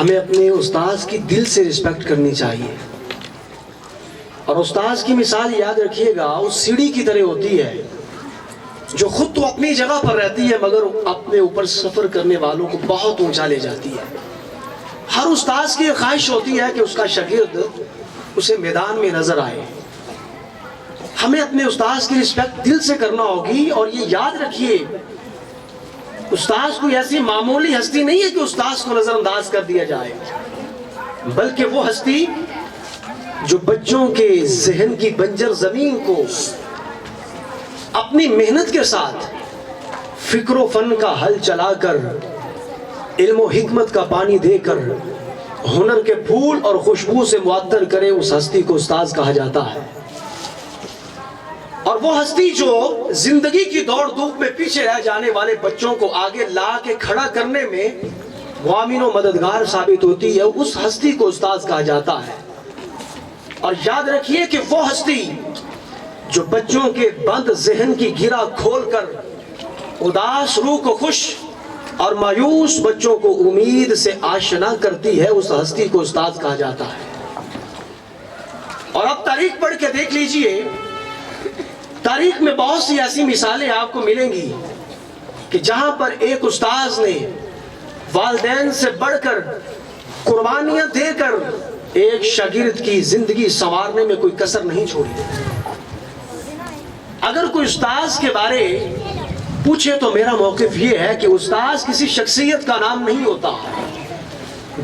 ہمیں اپنے استاذ کی دل سے رسپیکٹ کرنی چاہیے. اور استاذ کی مثال یاد رکھیے گا اس سیڑھی کی طرح ہوتی ہے جو خود تو اپنی جگہ پر رہتی ہے مگر اپنے اوپر سفر کرنے والوں کو بہت اونچا لے جاتی ہے. ہر استاذ کی خواہش ہوتی ہے کہ اس کا شاگرد اسے میدان میں نظر آئے. ہمیں اپنے استاذ کی رسپیکٹ دل سے کرنا ہوگی. اور یہ یاد رکھیے استاذ کوئی ایسی معمولی ہستی نہیں ہے کہ استاذ کو نظر انداز کر دیا جائے، بلکہ وہ ہستی جو بچوں کے ذہن کی بنجر زمین کو اپنی محنت کے ساتھ فکر و فن کا حل چلا کر، علم و حکمت کا پانی دے کر، ہنر کے پھول اور خوشبو سے معطر کرے، اس ہستی کو استاذ کہا جاتا ہے. اور وہ ہستی جو زندگی کی دوڑ دھوپ میں پیچھے رہ جانے والے بچوں کو آگے لا کے کھڑا کرنے میں معاون و مددگار ثابت ہوتی ہے، اس ہستی کو استاذ کہا جاتا ہے. اور یاد رکھیے کہ وہ ہستی جو بچوں کے بند ذہن کی گھرا کھول کر اداس روح کو خوش اور مایوس بچوں کو امید سے آشنا کرتی ہے، اس ہستی کو استاذ کہا جاتا ہے. اور اب تاریخ پڑھ کے دیکھ لیجئے، تاریخ میں بہت سی ایسی مثالیں آپ کو ملیں گی کہ جہاں پر ایک استاذ نے والدین سے بڑھ کر قربانیاں دے کر ایک شاگرد کی زندگی سنوارنے میں کوئی کسر نہیں چھوڑی. اگر کوئی استاذ کے بارے پوچھے تو میرا موقف یہ ہے کہ استاذ کسی شخصیت کا نام نہیں ہوتا،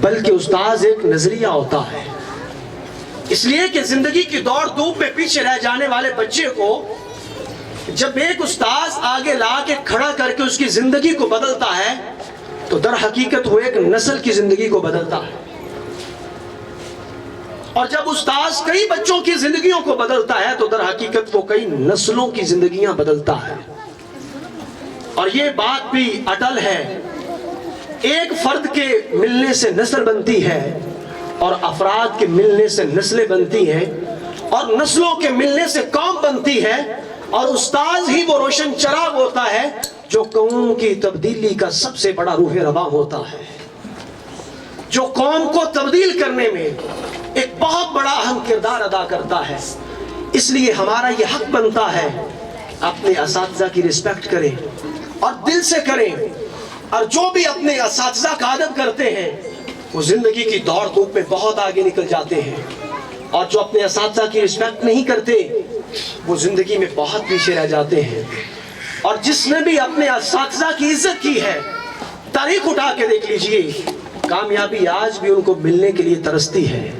بلکہ استاذ ایک نظریہ ہوتا ہے. اس لیے کہ زندگی کی دوڑ دھوپ میں پیچھے رہ جانے والے بچے کو جب ایک استاذ آگے لا کے کھڑا کر کے اس کی زندگی کو بدلتا ہے تو در حقیقت وہ ایک نسل کی زندگی کو بدلتا ہے. اور جب استاذ کئی بچوں کی زندگیوں کو بدلتا ہے تو در حقیقت وہ کئی نسلوں کی زندگیاں بدلتا ہے. اور یہ بات بھی اٹل ہے، ایک فرد کے ملنے سے نسل بنتی ہے اور افراد کے ملنے سے نسلیں بنتی ہیں اور نسلوں کے ملنے سے قوم بنتی ہے. اور استاذ ہی وہ روشن چراغ ہوتا ہے جو قوم کی تبدیلی کا سب سے بڑا روح رواں ہوتا ہے، جو قوم کو تبدیل کرنے میں ایک بہت بڑا اہم کردار ادا کرتا ہے. اس لیے ہمارا یہ حق بنتا ہے اپنے اساتذہ کی رسپیکٹ کریں اور دل سے کریں. اور جو بھی اپنے اساتذہ کا ادب کرتے ہیں وہ زندگی کی دوڑ دھوپ میں بہت آگے نکل جاتے ہیں، اور جو اپنے اساتذہ کی رسپیکٹ نہیں کرتے وہ زندگی میں بہت پیچھے رہ جاتے ہیں. اور جس نے بھی اپنے اساتذہ کی عزت کی ہے، تاریخ اٹھا کے دیکھ لیجئے، کامیابی آج بھی ان کو ملنے کے لیے ترستی ہے.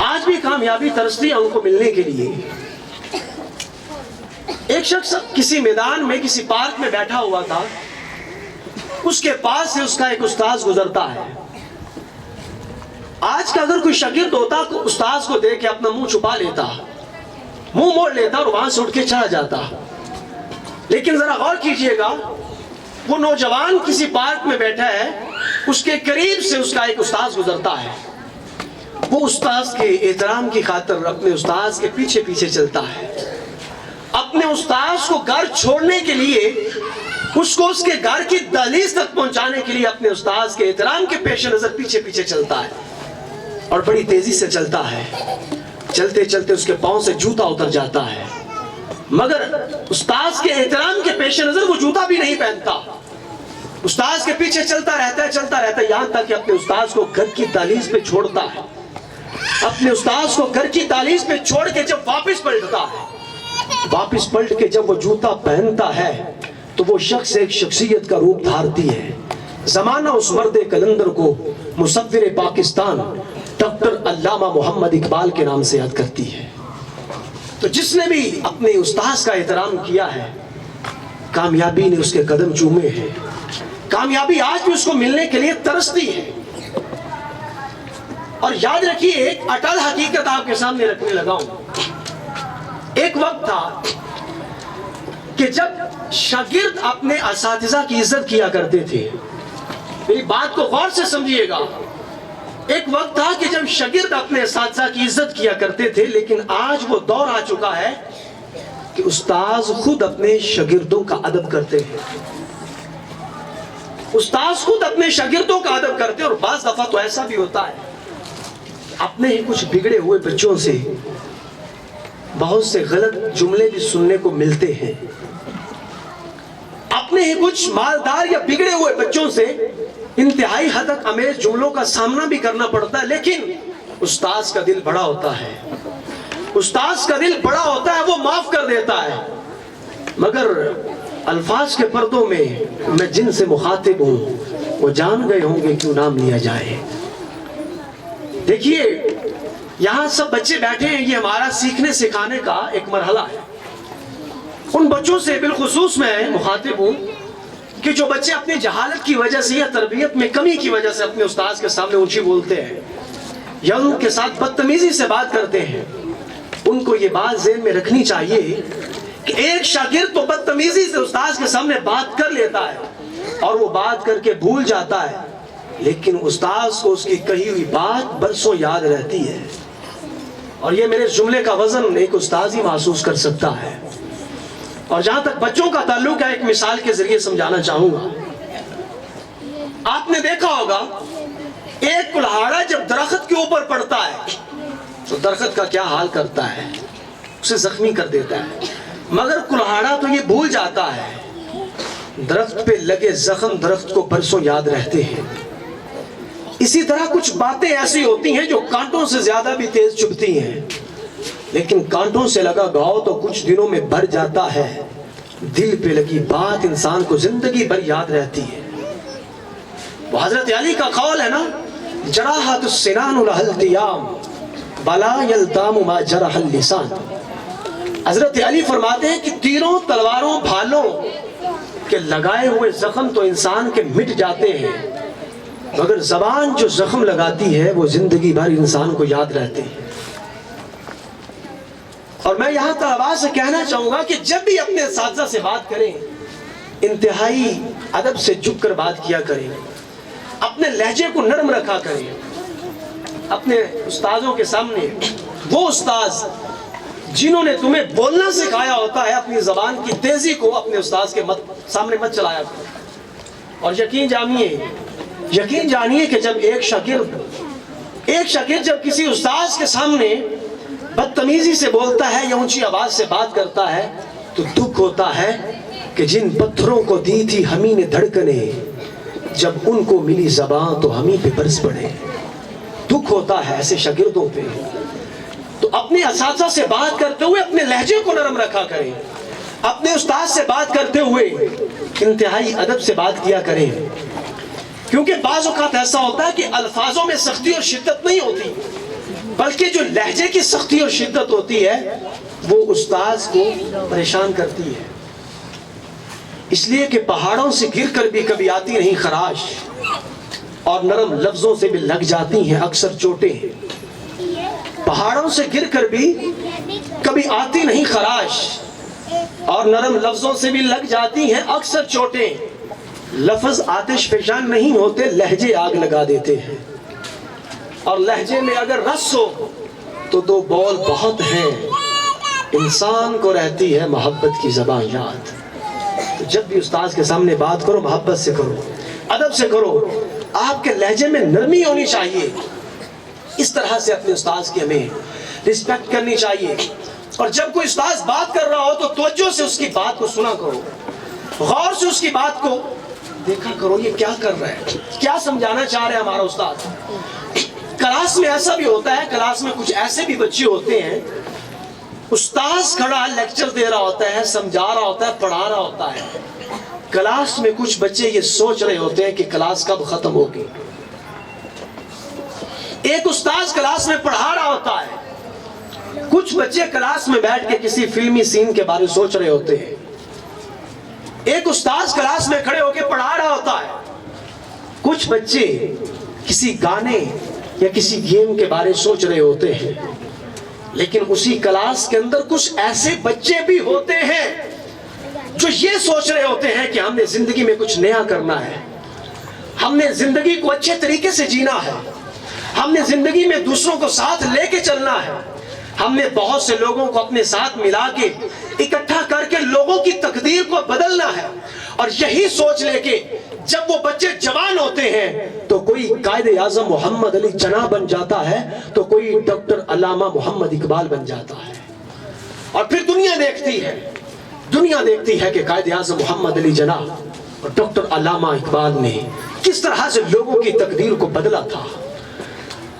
آج بھی کامیابی ترستی ہے ان کو ملنے کے لیے. ایک شخص کسی میدان میں کسی پارک میں بیٹھا ہوا تھا، اس کے پاس سے اس کا ایک استاذ گزرتا ہے. آج کا اگر کوئی شاگرد ہوتا تو استاذ کو دیکھ کے اپنا منہ چھپا لیتا، منہ موڑ لیتا اور وہاں سے اٹھ کے چلا جاتا. لیکن ذرا غور کیجئے گا، وہ نوجوان کسی پارک میں بیٹھا ہے، اس کے قریب سے اس کا ایک استاذ گزرتا ہے. وہ استاذ کے احترام کی خاطر اپنے استاذ کے پیچھے پیچھے چلتا ہے. اپنے استاذ کو گھر چھوڑنے کے لیے، اس کو اس کے گھر کی دہلیز تک پہنچانے کے لیے اپنے استاذ کے احترام کے پیش نظر پیچھے پیچھے چلتا ہے اور بڑی تیزی سے چلتا ہے. چلتے چلتے اس کے پاؤں سے جوتا اتر جاتا ہے، مگر استاذ کے احترام کے پیش نظر وہ جوتا بھی نہیں پہنتا. استاذ کے پیچھے چلتا رہتا ہے یہاں تک کہ اپنے استاذ کو گھر کی دہلیز پہ چھوڑتا ہے. اپنے استاذ کو گھر کی دہلیز پہ چھوڑ کے جب واپس پلٹتا ہے، واپس پلٹ کے جب وہ جوتا پہنتا ہے تو وہ شخص ایک شخصیت کا روپ دھارتی ہے. زمانہ اس مرد کلندر کو مصور پاکستان ڈاکٹر علامہ محمد اقبال کے نام سے یاد کرتی ہے. تو جس نے بھی اپنے استاذ کا احترام کیا ہے، کامیابی نے اس کے قدم چومے ہیں. کامیابی آج بھی اس کو ملنے کے لیے ترستی ہے. اور یاد رکھیے، ایک اٹل حقیقت آپ کے سامنے رکھنے لگا ہوں. ایک وقت تھا کہ جب شاگرد اپنے اساتذہ کی عزت کیا کرتے تھے. میری بات کو غور سے سمجھیے گا. ایک وقت تھا کہ جب شاگرد اپنے اساتذہ کی عزت کیا کرتے تھے، لیکن آج وہ دور آ چکا ہے کہ استاذ خود اپنے شاگردوں کا ادب کرتے ہیں. استاذ خود اپنے شاگردوں کا ادب کرتے ہیں، اور بعض دفعہ تو ایسا بھی ہوتا ہے اپنے ہی کچھ بگڑے ہوئے بچوں سے بہت سے غلط جملے بھی سننے کو ملتے ہیں، اپنے ہی کچھ مالدار یا بگڑے ہوئے بچوں سے انتہائی حدق امیز جملوں کا سامنا بھی کرنا پڑتا ہے، لیکن استاذ کا دل بڑا ہوتا ہے، استاذ کا دل بڑا ہوتا ہے، وہ معاف کر دیتا ہے۔ مگر الفاظ کے پردوں میں جن سے مخاطب ہوں وہ جان گئے ہوں گے کیوں نام لیا جائے۔ دیکھیے یہاں سب بچے بیٹھے ہیں، یہ ہمارا سیکھنے سکھانے کا ایک مرحلہ ہے۔ ان بچوں سے بالخصوص میں مخاطب ہوں کہ جو بچے اپنی جہالت کی وجہ سے یا تربیت میں کمی کی وجہ سے اپنے استاذ کے سامنے اونچی بولتے ہیں یا ان کے ساتھ بدتمیزی سے بات کرتے ہیں، ان کو یہ بات ذہن میں رکھنی چاہیے کہ ایک شاگرد تو بدتمیزی سے استاذ کے سامنے بات کر لیتا ہے اور وہ بات کر کے بھول جاتا ہے، لیکن استاذ کو اس کی کہی ہوئی بات برسوں یاد رہتی ہے، اور یہ میرے جملے کا وزن ایک استاذ ہی محسوس کر سکتا ہے۔ اور جہاں تک بچوں کا تعلق ہے، ایک مثال کے ذریعے سمجھانا چاہوں گا۔ آپ نے دیکھا ہوگا ایک کلہاڑا جب درخت کے اوپر پڑتا ہے تو درخت کا کیا حال کرتا ہے، اسے زخمی کر دیتا ہے، مگر کلہاڑا تو یہ بھول جاتا ہے، درخت پہ لگے زخم درخت کو برسوں یاد رہتے ہیں۔ اسی طرح کچھ باتیں ایسی ہوتی ہیں جو کانٹوں سے زیادہ بھی تیز چبھتی ہیں، لیکن کانٹوں سے لگا گھاؤ تو کچھ دنوں میں بھر جاتا ہے، دل پہ لگی بات انسان کو زندگی بھر یاد رہتی ہے۔ وہ حضرت علی کا قول ہے نا، جراحت السنان لها التیام بلا یلتام ما جرح اللسان۔ حضرت علی فرماتے ہیں کہ تیروں تلواروں بھالوں کے لگائے ہوئے زخم تو انسان کے مٹ جاتے ہیں، مگر زبان جو زخم لگاتی ہے وہ زندگی بھر انسان کو یاد رہتے ہیں۔ اور میں یہاں طلباء سے کہنا چاہوں گا کہ جب بھی اپنے اساتذہ سے بات کریں انتہائی ادب سے جھک کر بات کیا کریں، اپنے لہجے کو نرم رکھا کریں۔ اپنے استاذوں کے سامنے وہ استاذ جنہوں نے تمہیں بولنا سکھایا ہوتا ہے، اپنی زبان کی تیزی کو اپنے استاذ کے سامنے مت چلایا کرو۔ اور یقین جانیے کہ جب ایک شاگرد جب کسی استاذ کے سامنے بدتمیزی سے بولتا ہے یا اونچی آواز سے بات کرتا ہے تو دکھ ہوتا ہے کہ جن پتھروں کو دی تھی ہمیں نے دھڑکنے، جب ان کو ملی زبان تو ہمیں پہ برس پڑے۔ دکھ ہوتا ہے ایسے شاگردوں پہ۔ تو اپنے اساتذہ سے بات کرتے ہوئے اپنے لہجے کو نرم رکھا کریں، اپنے استاذ سے بات کرتے ہوئے انتہائی ادب سے بات کیا کریں، کیونکہ بعض اوقات ایسا ہوتا ہے کہ الفاظوں میں سختی اور شدت نہیں ہوتی، بلکہ جو لہجے کی سختی اور شدت ہوتی ہے وہ استاذ کو پریشان کرتی ہے۔ اس لیے کہ پہاڑوں سے گر کر بھی کبھی آتی نہیں خراش، اور نرم لفظوں سے بھی لگ جاتی ہیں اکثر چوٹیں۔ پہاڑوں سے گر کر بھی کبھی آتی نہیں خراش، اور نرم لفظوں سے بھی لگ جاتی ہیں اکثر چوٹیں۔ لفظ آتش فشان نہیں ہوتے، لہجے آگ لگا دیتے ہیں، اور لہجے میں اگر رس ہو تو دو بول بہت ہیں، انسان کو رہتی ہے محبت کی زبان یاد۔ تو جب بھی استاذ کے سامنے بات کرو محبت سے کرو، ادب سے کرو، آپ کے لہجے میں نرمی ہونی چاہیے۔ اس طرح سے اپنے استاذ کی ہمیں رسپیکٹ کرنی چاہیے، اور جب کوئی استاذ بات کر رہا ہو تو توجہ سے اس کی بات کو سنا کرو، غور سے اس کی بات کو دیکھا کرو، یہ کیا کر رہا ہے، کیا سمجھانا چاہ رہے ہیں ہمارا استاد۔ کلاس میں ایسا بھی ہوتا ہے، کلاس میں کچھ ایسے بھی بچے ہوتے ہیں، استاذ کھڑا لیکچر دے رہا ہوتا ہے، سمجھا رہا ہوتا ہے، پڑھا رہا ہوتا ہے، کلاس میں کچھ بچے یہ سوچ رہے ہوتے ہیں کہ کلاس کب ختم ہوگی۔ ایک استاذ کلاس میں پڑھا رہا ہوتا ہے، کچھ بچے کلاس میں بیٹھ کے کسی فلمی سین کے بارے سوچ رہے ہوتے ہیں۔ ایک استاذ کلاس میں کھڑے ہو کے پڑھا رہا ہوتا ہے، کچھ بچے کسی گانے یا کسی گیم کے بارے سوچ رہے ہوتے ہیں۔ لیکن اسی کلاس کے اندر کچھ ایسے بچے بھی ہوتے ہیں جو یہ سوچ رہے ہوتے ہیں کہ ہم نے زندگی میں کچھ نیا کرنا ہے، ہم نے زندگی کو اچھے طریقے سے جینا ہے، ہم نے زندگی میں دوسروں کو ساتھ لے کے چلنا ہے، ہم نے بہت سے لوگوں کو اپنے ساتھ ملا کے اکٹھا کر کے لوگوں کی تقدیر کو بدلنا ہے، اور یہی سوچ لے کے جب وہ بچے جوان ہوتے ہیں تو کوئی قائد اعظم محمد علی جناح بن جاتا ہے تو کوئی ڈاکٹر علامہ محمد اقبال بن جاتا ہے. اور پھر دنیا دیکھتی ہے کہ قائد اعظم محمد علی جناح اور ڈاکٹر علامہ اقبال نے کس طرح سے لوگوں کی تقدیر کو بدلا تھا.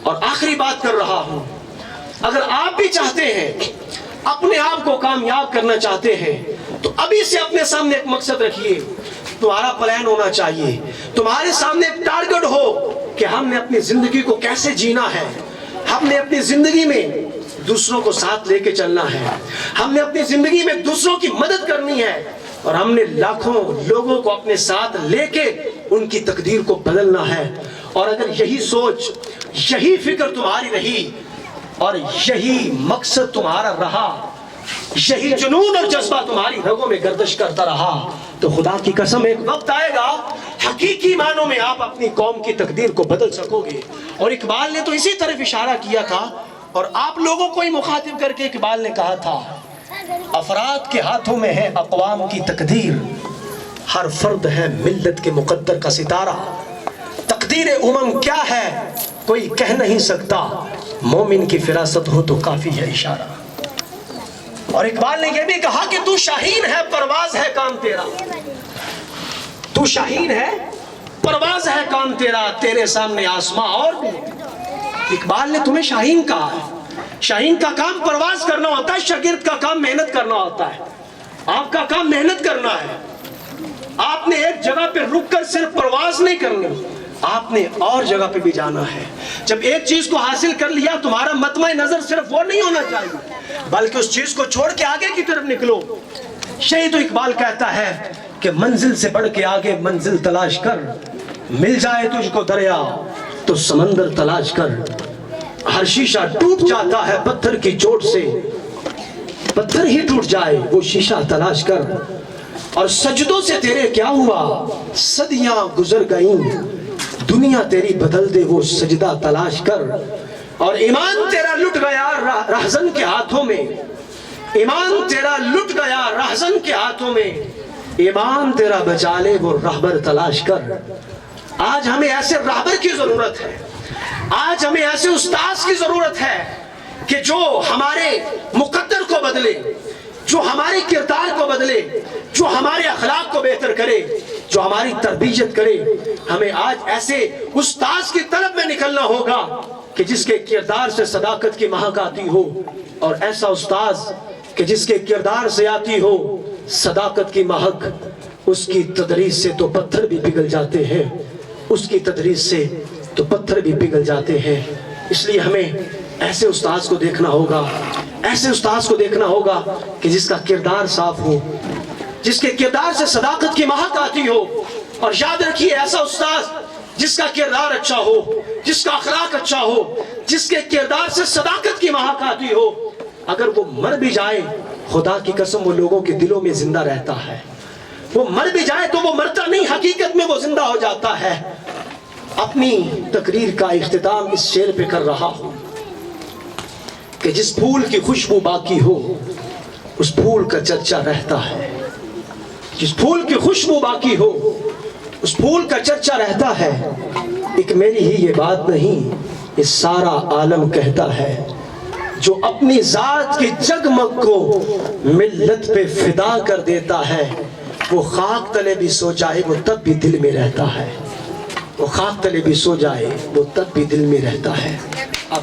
اور آخری بات کر رہا ہوں، اگر آپ بھی چاہتے ہیں اپنے آپ کو کامیاب کرنا چاہتے ہیں تو ابھی سے اپنے سامنے ایک مقصد رکھیے. تمہارا پلان ہونا چاہیے، تمہارے سامنے ایک ٹارگٹ ہو کہ ہم نے اپنی زندگی کو کیسے جینا ہے. ہم نے اپنی زندگی میں دوسروں کو ساتھ لے کے چلنا ہے، ہم نے اپنی زندگی میں دوسروں کی مدد کرنی ہے، اور ہم نے لاکھوں لوگوں کو اپنے ساتھ لے کے ان کی تقدیر کو بدلنا ہے. اور اگر یہی سوچ، یہی فکر تمہاری رہی اور یہی مقصد تمہارا رہا، یہی جنون اور جذبہ تمہاری رگوں میں گردش کرتا رہا، تو خدا کی قسم ایک وقت آئے گا حقیقی معنوں میں آپ اپنی قوم کی تقدیر کو بدل سکو گے. اور اقبال نے تو اسی طرف اشارہ کیا تھا، اور آپ لوگوں کو ہی مخاطب کر کے اقبال نے کہا تھا، افراد کے ہاتھوں میں ہے اقوام کی تقدیر، ہر فرد ہے ملت کے مقدر کا ستارہ. تقدیر امم کیا ہے کوئی کہہ نہیں سکتا، مومن کی فراست ہو تو کافی ہے اشارہ. اور اقبال نے یہ بھی کہا کہ تو شاہین ہے پرواز ہے کام تیرا، تو شاہین ہے پرواز ہے کام تیرا، تیرے سامنے آسماں اور بھی. اقبال نے تمہیں شاہین کہا ہے. شاہین کا کام پرواز کرنا ہوتا ہے، شاگرد کا کام محنت کرنا ہوتا ہے. آپ کا کام محنت کرنا ہے. آپ نے ایک جگہ پہ رک کر صرف پرواز نہیں کرنی، آپ نے اور جگہ پہ بھی جانا ہے. جب ایک چیز کو حاصل کر لیا تمہارا مطمع نظر صرف وہ نہیں ہونا چاہیے بلکہ اس چیز کو چھوڑ کے آگے کی طرف نکلو. یہی تو اقبال کہتا ہے کہ منزل سے بڑھ کے آگے منزل تلاش کر، مل جائے تجھ کو دریا تو سمندر تلاش کر. ہر شیشہ ٹوٹ جاتا ہے پتھر کی چوٹ سے، پتھر ہی ٹوٹ جائے وہ شیشہ تلاش کر. اور سجدوں سے تیرے کیا ہوا، صدیاں گزر گئیں، دنیا تیری بدل دے وہ سجدہ تلاش کر. اور ایمان تیرا لٹ گیا رہزن کے ہاتھوں میں، ایمان تیرا لٹ گیا رہزن کے ہاتھوں میں، ایمان تیرا بچا لے وہ رہبر تلاش کر. آج ہمیں ایسے رہبر کی ضرورت ہے، آج ہمیں ایسے استاذ کی ضرورت ہے کہ جو ہمارے مقدر کو بدلے، جو ہمارے کردار کو بدلے، جو ہمارے اخلاق کو بہتر کرے، جو ہماری تربیت کرے. ہمیں آج ایسے استاذ کی طلب میں نکلنا ہوگا کہ جس کے کردار سے صداقت کی مہک آتی ہو، اور ایسا استاذ کہ جس کے کردار سے آتی ہو صداقت کی مہک. اس کی تدریس سے تو پتھر بھی پگھل جاتے ہیں، اس کی تدریس سے تو پتھر بھی پگھل جاتے ہیں. اس لیے ہمیں ایسے استاذ کو دیکھنا ہوگا، ایسے استاذ کو دیکھنا ہوگا کہ جس کا کردار صاف ہو، جس کے کردار سے صداقت کی مہک آتی ہو. اور یاد رکھیے ایسا استاذ جس کا کردار اچھا ہو، جس کا اخلاق اچھا ہو، جس کے کردار سے صداقت کی مہک آتی ہو، اگر وہ مر بھی جائے خدا کی قسم وہ لوگوں کے دلوں میں زندہ رہتا ہے. وہ مر بھی جائے تو وہ مرتا نہیں، حقیقت میں وہ زندہ ہو جاتا ہے. اپنی تقریر کا اختتام اس شعر پہ کر رہا ہوں کہ جس پھول کی خوشبو باقی ہو اس پھول کا چرچا رہتا ہے. جس پھول کی خوشبو باقی ہو اس پھول کا چرچا رہتا ہے. ایک میری ہی یہ بات نہیں یہ سارا عالم کہتا ہے، جو اپنی ذات کی جگمگ کو ملت پہ فدا کر دیتا ہے، وہ خاک تلے بھی سو جائے وہ تب بھی دل میں رہتا ہے. وہ خاک تلے بھی سو جائے وہ تب بھی دل میں رہتا ہے. اب